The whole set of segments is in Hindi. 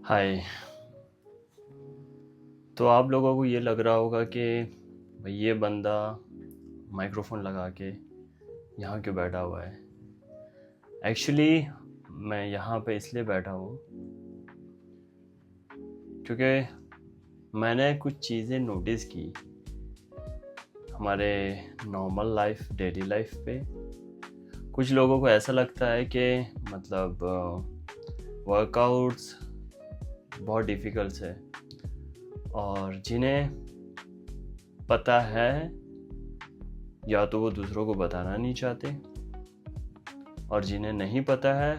हाय। तो आप लोगों को ये लग रहा होगा कि भाई ये बंदा माइक्रोफोन लगा के यहाँ क्यों बैठा हुआ है। एक्चुअली मैं यहाँ पे इसलिए बैठा हूँ क्योंकि मैंने कुछ चीज़ें नोटिस की हमारे नॉर्मल लाइफ डेली लाइफ पे। कुछ लोगों को ऐसा लगता है कि मतलब वर्कआउट्स बहुत डिफ़िकल्ट है और जिन्हें पता है या तो वो दूसरों को बताना नहीं चाहते और जिन्हें नहीं पता है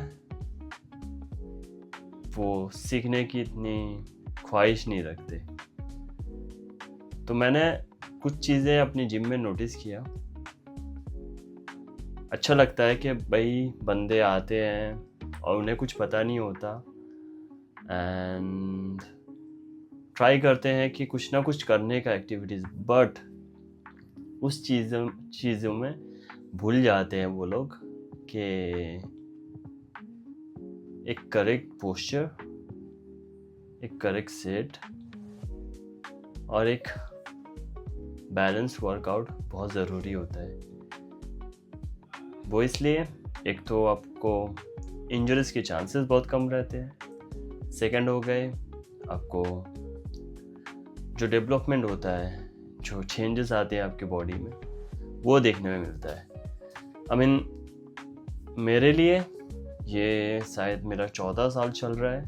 वो सीखने की इतनी ख्वाहिश नहीं रखते। तो मैंने कुछ चीज़ें अपनी जिम में नोटिस किया। अच्छा लगता है कि भाई बंदे आते हैं और उन्हें कुछ पता नहीं होता एंड ट्राई करते हैं कि कुछ ना कुछ करने का एक्टिविटीज़, बट उस चीज़ों में भूल जाते हैं वो लोग कि एक करेक्ट पोस्चर, एक करेक्ट सेट और एक बैलेंस वर्कआउट बहुत ज़रूरी होता है। वो इसलिए एक तो आपको इंजरीज के चांसेस बहुत कम रहते हैं, सेकंड हो गए आपको जो डेवलपमेंट होता है, जो चेंजेस आते हैं आपके बॉडी में, वो देखने में मिलता है। आई मीन मेरे लिए ये शायद मेरा 14 साल चल रहा है।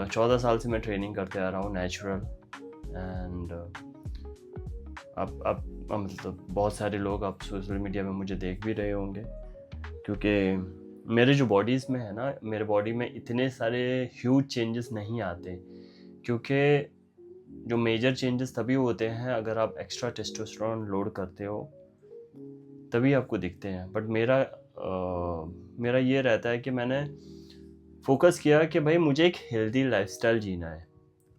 14 साल से मैं ट्रेनिंग करते आ रहा हूँ नेचुरल एंड अब मतलब बहुत सारे लोग आप सोशल मीडिया में मुझे देख भी रहे होंगे क्योंकि मेरे जो बॉडीज़ में है ना, मेरे बॉडी में इतने सारे ह्यूज चेंजेस नहीं आते क्योंकि जो मेजर चेंजेस तभी होते हैं अगर आप एक्स्ट्रा टेस्टोस्टेरोन लोड करते हो, तभी आपको दिखते हैं। बट मेरा ये रहता है कि मैंने फोकस किया कि भाई मुझे एक हेल्दी लाइफस्टाइल जीना है।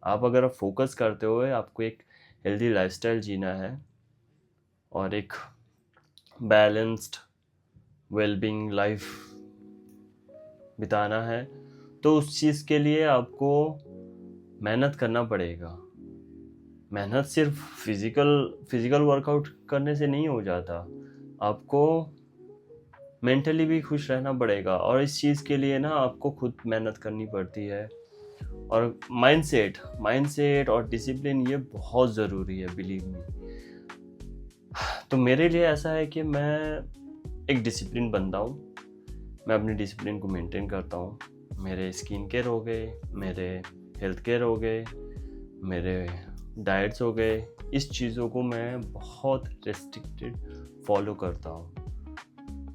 आप अगर आप फोकस करते हो आपको एक हेल्दी लाइफस्टाइल जीना है और एक बैलेंस्ड वेलबींग लाइफ बिताना है, तो उस चीज़ के लिए आपको मेहनत करना पड़ेगा। मेहनत सिर्फ फिज़िकल वर्कआउट करने से नहीं हो जाता, आपको मेंटली भी खुश रहना पड़ेगा और इस चीज़ के लिए ना आपको खुद मेहनत करनी पड़ती है। और माइंडसेट और डिसिप्लिन ये बहुत ज़रूरी है, बिलीव मी। तो मेरे लिए ऐसा है कि मैं एक डिसिप्लिन बंदा हूँ। मैं अपनी डिसिप्लिन को मेंटेन करता हूँ। मेरे स्किन केयर हो गए, मेरे हेल्थ केयर हो गए, मेरे डाइट्स हो गए, इस चीज़ों को मैं बहुत रेस्ट्रिक्टेड फॉलो करता हूँ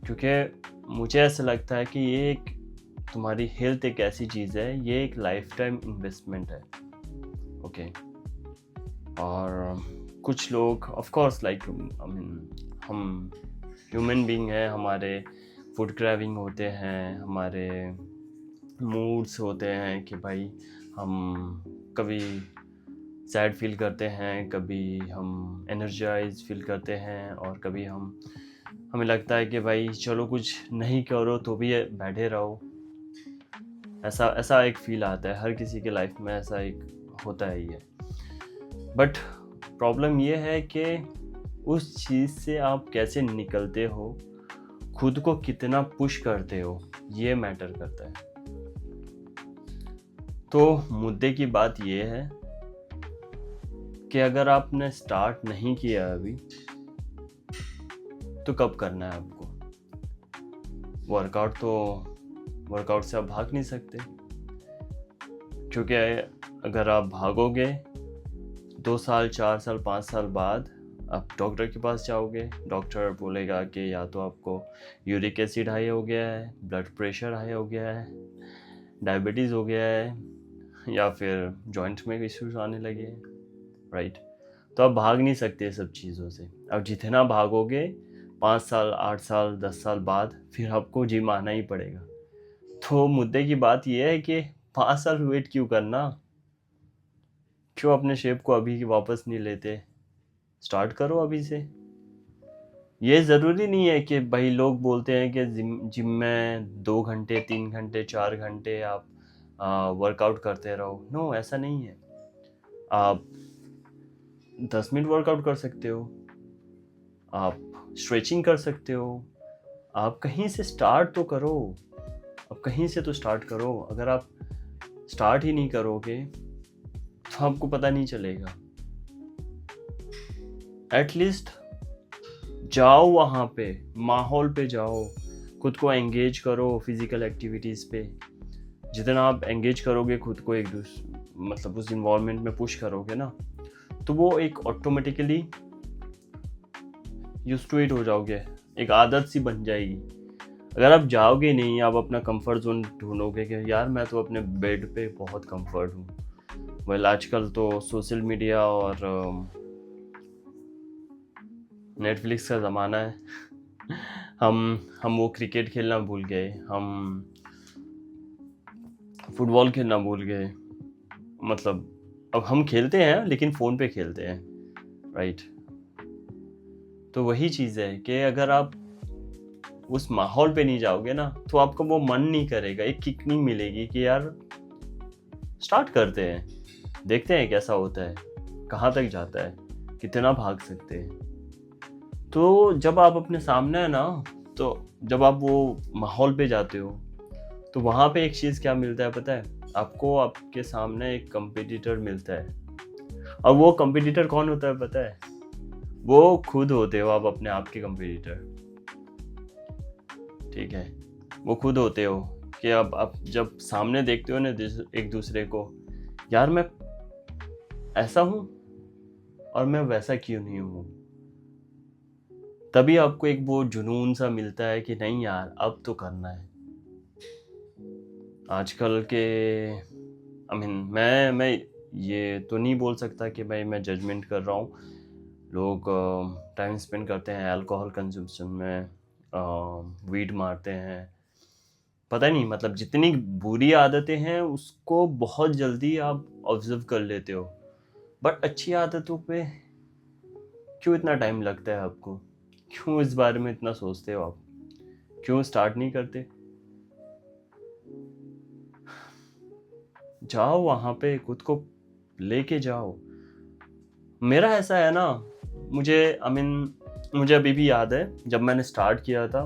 क्योंकि मुझे ऐसा लगता है कि ये एक तुम्हारी हेल्थ एक ऐसी चीज़ है, ये एक लाइफ टाइम इन्वेस्टमेंट है। ओके। और कुछ लोग ऑफ कोर्स लाइक हम ह्यूमन बीइंग हैं, हमारे फूड क्रेविंग होते हैं, हमारे मूड्स होते हैं कि भाई हम कभी सैड फील करते हैं, कभी हम एनर्जाइज फील करते हैं और कभी हमें लगता है कि भाई चलो कुछ नहीं करो तो भी बैठे रहो। ऐसा एक फील आता है, हर किसी के लाइफ में ऐसा एक होता है ये। बट प्रॉब्लम ये है कि उस चीज़ से आप कैसे निकलते हो, खुद को कितना पुश करते हो, ये मैटर करता है। तो मुद्दे की बात ये है कि अगर आपने स्टार्ट नहीं किया अभी तो कब करना है आपको। वर्कआउट से आप भाग नहीं सकते क्योंकि अगर आप भागोगे 2 साल 4 साल 5 साल बाद आप डॉक्टर के पास जाओगे, डॉक्टर बोलेगा कि या तो आपको यूरिक एसिड हाई हो गया है, ब्लड प्रेशर हाई हो गया है, डायबिटीज़ हो गया है या फिर जॉइंट में इश्यूज आने लगे हैं, राइट। तो आप भाग नहीं सकते सब चीज़ों से। अब जितना भागोगे 5 साल 8 साल 10 साल बाद फिर आपको जिम आना ही पड़ेगा। तो मुद्दे की बात यह है कि 5 साल वेट क्यों करना, क्यों अपने शेप को अभी वापस नहीं लेते, स्टार्ट करो अभी से। ये ज़रूरी नहीं है कि भाई लोग बोलते हैं कि जिम में 2 घंटे 3 घंटे 4 घंटे आप वर्कआउट करते रहो। नो, ऐसा नहीं है। आप 10 मिनट वर्कआउट कर सकते हो, आप स्ट्रेचिंग कर सकते हो, आप कहीं से स्टार्ट तो करो। अब कहीं से तो स्टार्ट करो। अगर आप स्टार्ट ही नहीं करोगे तो आपको पता नहीं चलेगा। एटलीस्ट जाओ, वहाँ पे माहौल पे जाओ, खुद को एंगेज करो फिजिकल एक्टिविटीज़ पे। जितना आप एंगेज करोगे खुद को मतलब उस इन्वायरमेंट में पुश करोगे ना, तो वो एक ऑटोमेटिकली यूज्ड टू इट हो जाओगे, एक आदत सी बन जाएगी। अगर आप जाओगे नहीं, आप अपना कंफर्ट जोन ढूंढोगे कि यार मैं तो अपने बेड पे बहुत कंफर्ट हूँ। वेल, आजकल तो सोशल मीडिया और नेटफ्लिक्स का ज़माना है। हम वो क्रिकेट खेलना भूल गए, हम फुटबॉल खेलना भूल गए। मतलब अब हम खेलते हैं लेकिन फ़ोन पे खेलते हैं, राइट। तो वही चीज़ है कि अगर आप उस माहौल पे नहीं जाओगे ना, तो आपको वो मन नहीं करेगा, एक किक नहीं मिलेगी कि यार स्टार्ट करते हैं, देखते हैं कैसा होता है, कहाँ तक जाता है, कितना भाग सकते हैं। तो जब आप अपने सामने है ना, तो जब आप वो माहौल पे जाते हो, तो वहाँ पे एक चीज़ क्या मिलता है पता है आपको? आपके सामने एक कंपटीटर मिलता है। और वो कंपटीटर कौन होता है पता है? वो खुद होते हो आप, अपने आप के कंपटीटर। ठीक है, वो खुद होते हो कि अब आप जब सामने देखते हो ना एक दूसरे को, यार मैं ऐसा हूँ और मैं वैसा क्यों नहीं हूँ, तभी आपको एक वो जुनून सा मिलता है कि नहीं यार अब तो करना है। आजकल के मैं ये तो नहीं बोल सकता कि भाई मैं जजमेंट कर रहा हूँ। लोग टाइम स्पेंड करते हैं अल्कोहल कंजम्पशन में, वीड मारते हैं, पता नहीं, मतलब जितनी बुरी आदतें हैं उसको बहुत जल्दी आप ऑब्जर्व कर लेते हो। बट अच्छी आदतों पे क्यों इतना टाइम लगता है आपको? क्यों इस बारे में इतना सोचते हो आप? क्यों स्टार्ट नहीं करते? जाओ वहाँ पे, खुद को लेके जाओ। मेरा ऐसा है ना, मुझे अभी भी याद है जब मैंने स्टार्ट किया था,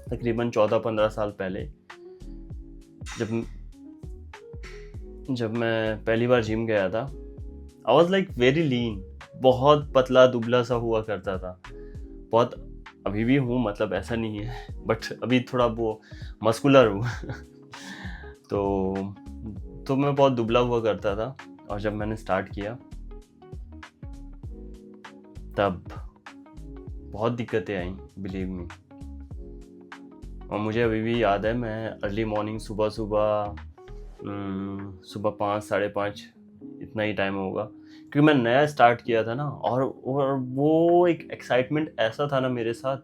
तकरीबन 14-15 साल पहले, जब मैं पहली बार जिम गया था। I was like very lean, बहुत पतला दुबला सा हुआ करता था। बहुत, अभी भी हूँ, मतलब ऐसा नहीं है, बट अभी थोड़ा वो मस्कुलर हूँ। तो मैं बहुत दुबला हुआ करता था। और जब मैंने स्टार्ट किया तब बहुत दिक्कतें आई, बिलीव मी। और मुझे अभी भी याद है, मैं अर्ली मॉर्निंग सुबह 5, 5:30 इतना ही टाइम होगा, क्योंकि मैं नया स्टार्ट किया था ना। और वो एक एक्साइटमेंट ऐसा था ना मेरे साथ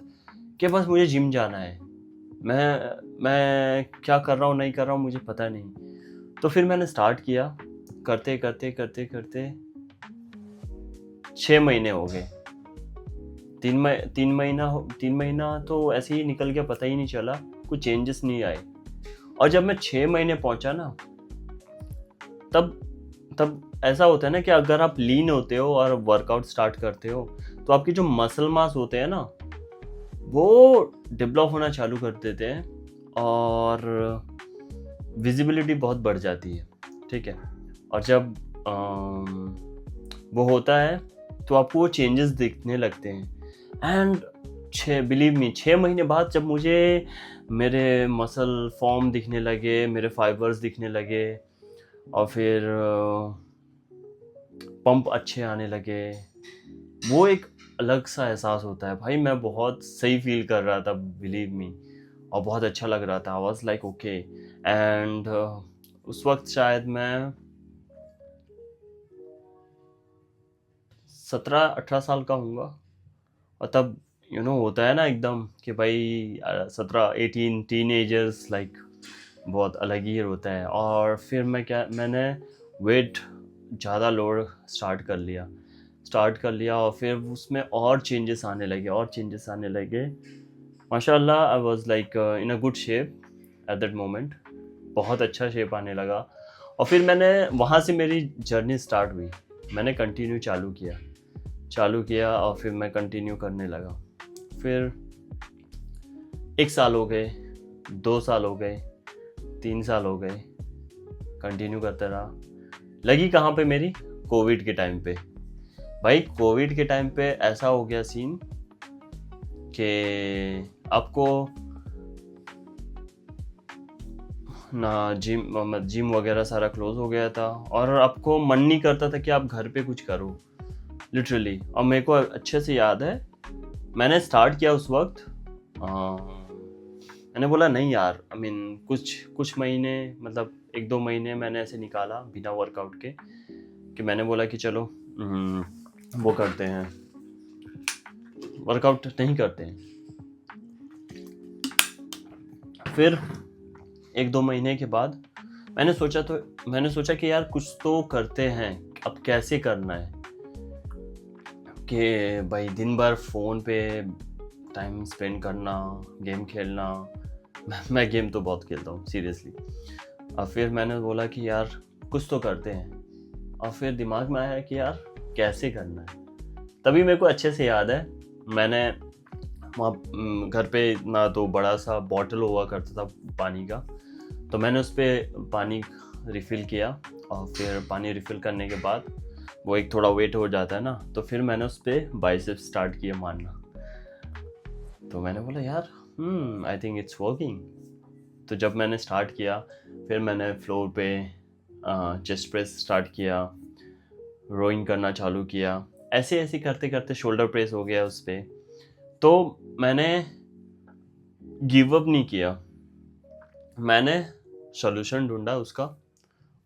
कि बस मुझे जिम जाना है। मैं क्या कर रहा हूँ नहीं कर रहा हूँ मुझे पता नहीं। तो फिर मैंने स्टार्ट किया, करते करते करते करते 6 महीने हो गए। 3 महीना तो ऐसे ही निकल गया, पता ही नहीं चला, कुछ चेंजेस नहीं आए। और जब मैं 6 महीने पहुंचा ना, तब ऐसा होता है ना कि अगर आप लीन होते हो और वर्कआउट स्टार्ट करते हो, तो आपके जो मसल मास होते हैं ना, वो डेवलप होना चालू कर देते हैं और विजिबिलिटी बहुत बढ़ जाती है। ठीक है, और जब वो होता है तो आपको वो चेंजेस दिखने लगते हैं। एंड बिलीव मी, 6 महीने बाद जब मुझे मेरे मसल फॉर्म दिखने लगे, मेरे फाइबर्स दिखने लगे, और फिर पंप अच्छे आने लगे, वो एक अलग सा एहसास होता है भाई। मैं बहुत सही फील कर रहा था, बिलीव मी, और बहुत अच्छा लग रहा था। I was like okay. And उस वक्त शायद मैं 17-18 साल का हूँगा। और तब होता है ना एकदम कि भाई 17-18 टीनेजर्स लाइक बहुत अलग ही होता है। और फिर मैंने वेट ज़्यादा लोड स्टार्ट कर लिया और फिर उसमें और चेंजेस आने लगे। माशाल्लाह, I was like in a good shape at that moment. बहुत अच्छा शेप आने लगा। और फिर मैंने वहाँ से मेरी जर्नी स्टार्ट हुई। मैंने कंटिन्यू चालू किया और फिर मैं कंटिन्यू करने लगा। फिर 1 साल हो गए, 2 साल हो गए, 3 साल हो गए, कंटिन्यू करता रहा। लगी कहाँ पे मेरी? कोविड के टाइम पे। भाई कोविड के टाइम पे ऐसा हो गया सीन कि आपको ना जिम वगैरह सारा क्लोज हो गया था और आपको मन नहीं करता था कि आप घर पे कुछ करो, लिटरली। और मेरे को अच्छे से याद है, मैंने स्टार्ट किया उस वक्त। मैंने बोला नहीं यार, कुछ महीने, मतलब 1-2 महीने मैंने ऐसे निकाला बिना वर्कआउट के, कि मैंने बोला कि चलो वो करते हैं, वर्कआउट नहीं करते हैं। फिर 1-2 महीने के बाद मैंने सोचा कि यार कुछ तो करते हैं, अब कैसे करना है। कि भाई दिन भर फ़ोन पे टाइम स्पेंड करना, गेम खेलना, मैं गेम तो बहुत खेलता हूँ सीरियसली। और फिर मैंने बोला कि यार कुछ तो करते हैं। और फिर दिमाग में आया कि यार कैसे करना है। तभी मेरे को अच्छे से याद है, मैंने वहाँ घर पे ना तो बड़ा सा बॉटल हुआ करता था पानी का, तो मैंने उस पर पानी रिफ़िल किया। और फिर पानी रिफ़िल करने के बाद वो एक थोड़ा वेट हो जाता है ना, तो फिर मैंने उस पर बाइसेप्स स्टार्ट किया मारना। तो मैंने बोला यार आई थिंक इट्स वर्किंग। तो जब मैंने स्टार्ट किया, फिर मैंने फ्लोर पे चेस्ट प्रेस स्टार्ट किया, रोइंग करना चालू किया, ऐसे ऐसे करते करते शोल्डर प्रेस हो गया उस पर। तो मैंने गिव अप नहीं किया, मैंने सॉल्यूशन ढूंढा उसका।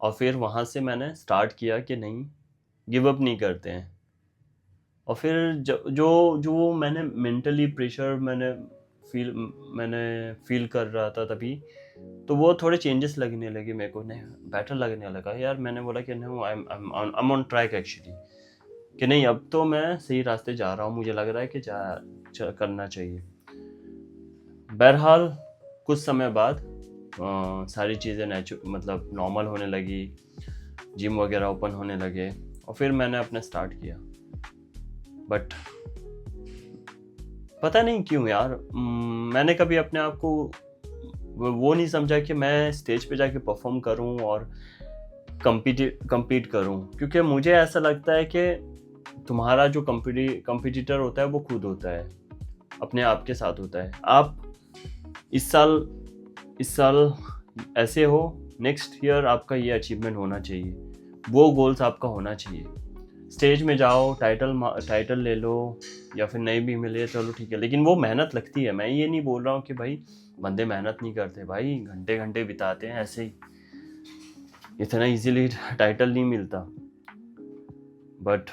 और फिर वहाँ से मैंने स्टार्ट किया कि नहीं, गिव अप नहीं करते हैं। और फिर जो मैंने मेंटली प्रेशर मैंने फील कर रहा था तभी, तो वो थोड़े चेंजेस लगने लगे मेरे को, नहीं बेटर लगने लगा यार। मैंने बोला कि नहीं, I am on track actually, कि नहीं अब तो मैं सही रास्ते जा रहा हूँ, मुझे लग रहा है कि करना चाहिए। बहरहाल कुछ समय बाद सारी चीज़ें मतलब नॉर्मल होने लगी, जिम वगैरह ओपन होने लगे और फिर मैंने अपना स्टार्ट किया। बट पता नहीं क्यों यार, मैंने कभी अपने आप को वो नहीं समझा कि मैं स्टेज पे जाके परफॉर्म करूं और compete करूं, क्योंकि मुझे ऐसा लगता है कि तुम्हारा जो कंपटीटर होता है वो खुद होता है, अपने आप के साथ होता है। आप इस साल ऐसे हो, नेक्स्ट ईयर आपका ये अचीवमेंट होना चाहिए, वो गोल्स आपका होना चाहिए। स्टेज में जाओ, टाइटल ले लो, या फिर नहीं भी मिले चलो ठीक है, लेकिन वो मेहनत लगती है। मैं ये नहीं बोल रहा हूँ कि भाई बंदे मेहनत नहीं करते, भाई घंटे घंटे बिताते हैं ऐसे ही, इतना इजीली टाइटल नहीं मिलता। बट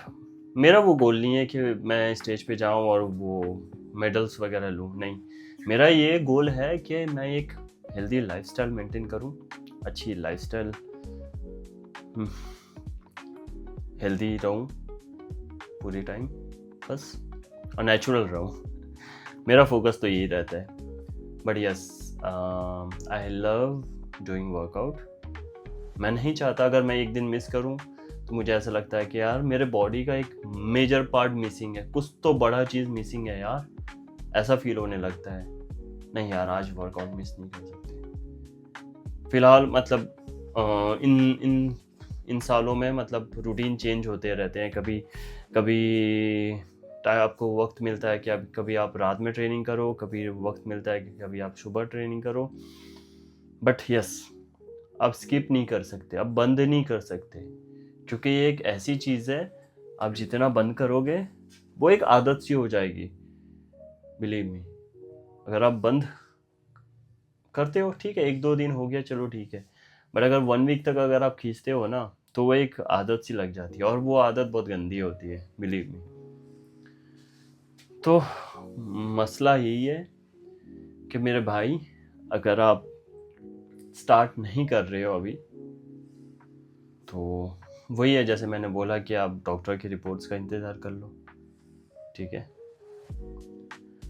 मेरा वो गोल नहीं है कि मैं स्टेज पे जाऊं और वो मेडल्स वगैरह लूं, नहीं। मेरा ये गोल है कि मैं एक हेल्दी लाइफस्टाइल मेंटेन करूं, अच्छी लाइफस्टाइल, हेल्दी रहूं पूरे टाइम बस, और नेचुरल रहूं। मेरा फोकस तो यही रहता है। But yes, I love doing workout. मैं नहीं चाहता अगर मैं एक दिन मिस करूं तो मुझे ऐसा लगता है कि यार मेरे बॉडी का एक मेजर पार्ट मिसिंग है, कुछ तो बड़ा चीज़ मिसिंग है यार, ऐसा फील होने लगता है। नहीं यार, आज वर्कआउट मिस नहीं कर सकते। फिलहाल मतलब इन सालों में मतलब रूटीन चेंज होते रहते हैं। कभी आपको वक्त मिलता है कि कभी आप रात में ट्रेनिंग करो, कभी वक्त मिलता है कि कभी आप सुबह ट्रेनिंग करो। बट यस, आप स्किप नहीं कर सकते, आप बंद नहीं कर सकते, क्योंकि ये एक ऐसी चीज़ है, आप जितना बंद करोगे वो एक आदत सी हो जाएगी। बिलीव मी, अगर आप बंद करते हो ठीक है, 1-2 दिन हो गया चलो ठीक है, बट अगर 1 वीक तक अगर आप खींचते हो ना, तो वो एक आदत सी लग जाती है, और वो आदत बहुत गंदी होती है, बिलीव मी। तो मसला यही है कि मेरे भाई, अगर आप स्टार्ट नहीं कर रहे हो अभी, तो वही है, जैसे मैंने बोला कि आप डॉक्टर की रिपोर्ट्स का इंतज़ार कर लो, ठीक है।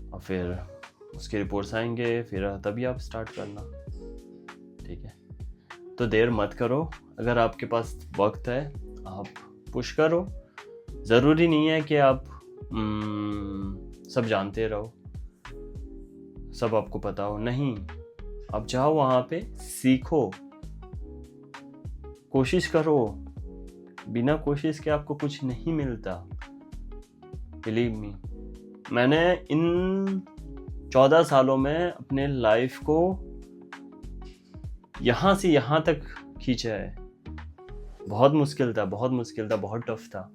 और फिर उसके रिपोर्ट्स आएंगे, फिर तभी आप स्टार्ट करना, ठीक है। तो देर मत करो। अगर आपके पास वक्त है आप पुश करो। ज़रूरी नहीं है कि आप सब जानते रहो, सब आपको पता हो। नहीं, आप जाओ वहाँ पे, सीखो, कोशिश करो। बिना कोशिश के आपको कुछ नहीं मिलता, बिलीव मी। मैंने इन 14 सालों में अपने लाइफ को यहाँ से यहाँ तक खींचा है। बहुत मुश्किल था, बहुत मुश्किल था, बहुत टफ था,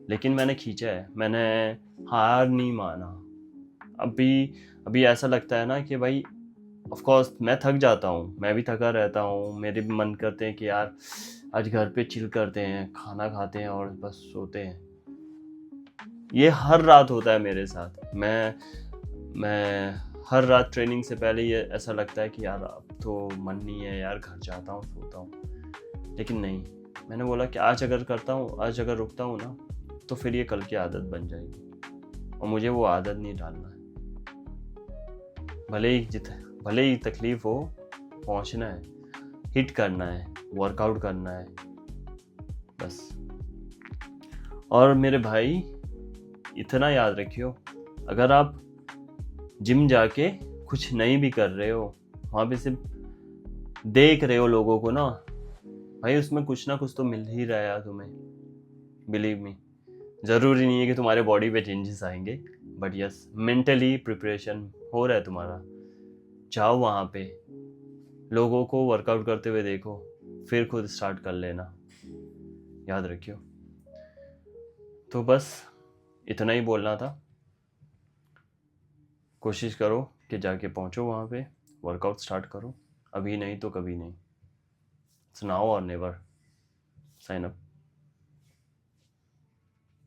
लेकिन मैंने खींचा है। मैंने हार नहीं माना। अभी ऐसा लगता है ना कि भाई ऑफ कोर्स मैं थक जाता हूँ, मैं भी थका रहता हूँ। मेरे भी मन करते हैं कि यार आज घर पे चिल करते हैं, खाना खाते हैं और बस सोते हैं। ये हर रात होता है मेरे साथ। मैं हर रात ट्रेनिंग से पहले ये ऐसा लगता है कि यार अब तो मन नहीं है यार, घर जाता हूँ, सोता हूँ। लेकिन नहीं, मैंने बोला कि आज अगर करता हूँ, आज अगर रुकता हूँ ना, तो फिर ये कल की आदत बन जाएगी और मुझे वो आदत नहीं डालना है। भले ही तकलीफ हो, पहुँचना है, हिट करना है, वर्कआउट करना है, बस। और मेरे भाई इतना याद रखियो, अगर आप जिम जाके कुछ नहीं भी कर रहे हो, वहाँ पे सिर्फ देख रहे हो लोगों को ना, भाई उसमें कुछ ना कुछ तो मिल ही रहा है तुम्हें, बिलीव मी। ज़रूरी नहीं है कि तुम्हारे बॉडी पे चेंजेस आएंगे, बट यस, मेंटली प्रिपरेशन हो रहा है तुम्हारा। जाओ वहाँ पे, लोगों को वर्कआउट करते हुए देखो, फिर खुद स्टार्ट कर लेना, याद रखियो। तो बस इतना ही बोलना था। कोशिश करो कि जाके पहुँचो वहाँ पे, वर्कआउट स्टार्ट करो। अभी नहीं तो कभी नहीं। It's now or never. Sign up.